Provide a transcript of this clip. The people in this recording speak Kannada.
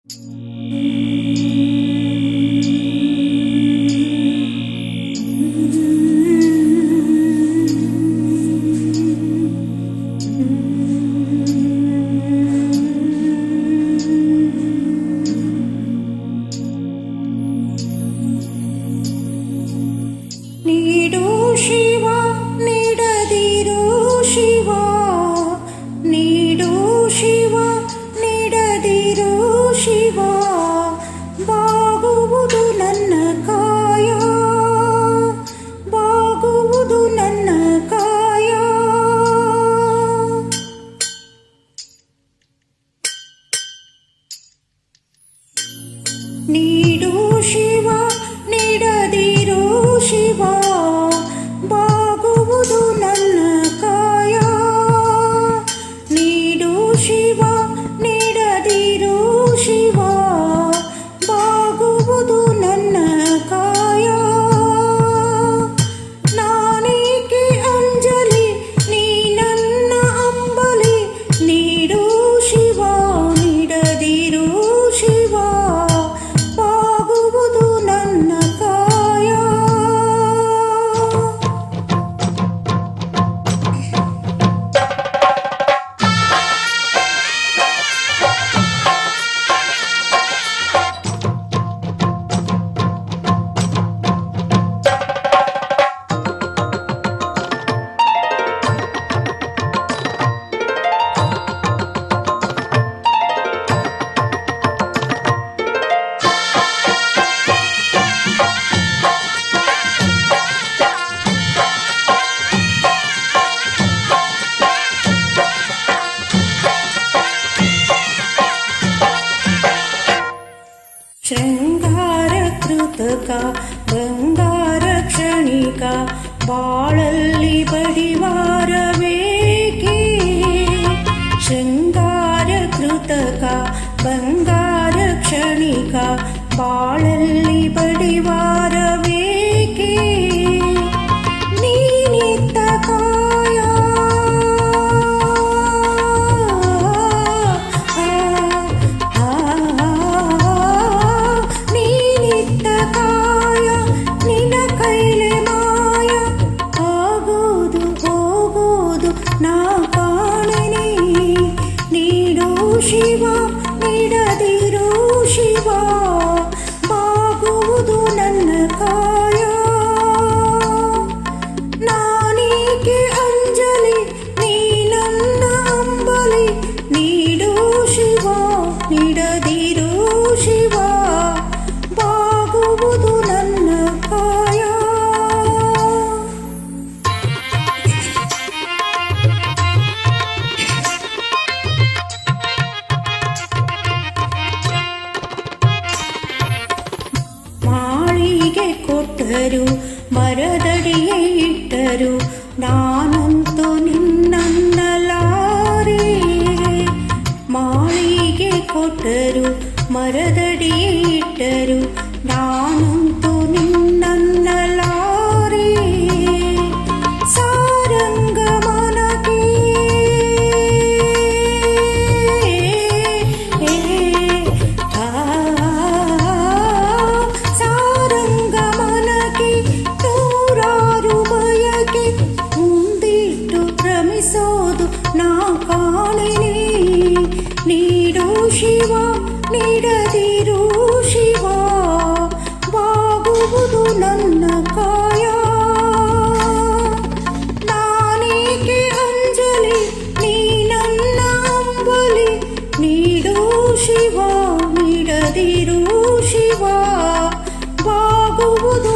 ನೀಡು ಶಿವ ನೀಡದಿರು ಶಿವ, ನೀಡು ಶಿವ ನೀಡದಿರು ಶಿವ, ಬಾಗುವುದು ನನ್ನ ಕಾಯ, ಬಾಗುವುದು ನನ್ನ ಕಾಯ. ನೀಡು ಶಿವ ನೀಡದಿರು ಶಿವ, ಬಾಗುವುದು ನನ್ನ ಕಾಯ. ನೀಡು ಶಿವ ನೀಡದಿರು ಶಿವ, ಬಾಗುವುದು ನನ್ನ ಕಾಯ. ನಾನೇಕೆ ಅಂಜಲಿ ನೀ ನನ್ನ ಅಂಬಲಿ, ನೀಡು ಶಿವ ನೀಡದಿರು ಶಿವ, ಬಾಗುವುದು ನನ್ನ ಕಾಯ. ಶೃಂಗಾರ ಕೃತಕ ಬಂಗಾರ ಕ್ಷಣಿಕ, ಬಾಳಲ್ಲಿ ಬಡಿವಾರವೇಕೆ. ಶೃಂಗಾರ ಕೃತಕ ಬಂಗಾರ ಕ್ಷಣಿಕ, ಬಾಳಲ್ಲಿ ಬಡಿವಾರವೇಕೆ. ನೀನಿತ್ತ ಕಾಯ ನಾ ಕಾಣನೆ. ನೀಡು ಶಿವ ನೀಡದಿರು ಶಿವ, ಬಾಗುವುದು ನನ್ನ ಕಾಯ. ನಾನೇಕೆ ಅಂಜಲಿ ನೀ ನನ್ನ ಅಂಬಲಿ, ನೀಡು ಶಿವ ನೀಡದಿರು ಶಿವ, ಬಾಗುವುದು ನನ್ನ ಕಾಯ. ಮಾಳಿಗೆ ಕೊಟ್ಟರು ಮರದಡಿಯೇ ಇಟ್ಟರು, ನಾನಂತೂ ನಿನ್ನನ್ನಲಾರೆ. ಮಾಳಿಗೆ ಕೊಟ್ಟರು ಮರದಡಿಯೇ ಇಟ್ಟರು, ನಾನಂತೂ ನಿನ್ನನ್ನಲಾರೆ. ಸಾರಂಗ ಮನಕ್ಕೆ ನಾ ಕಾಣನೆ. ನೀಡು ಶಿವ ನೀಡದಿರು ಶಿವ, ಬಾಗುವುದು ನನ್ನ ಕಾಯ. ನಾನೇಕೆ ಅಂಜಲಿ ನೀ ನನ್ನ ಅಂಬಲಿ, ನೀಡು ಶಿವ ನೀಡದಿರು ಶಿವ, ಬಾಗುವುದು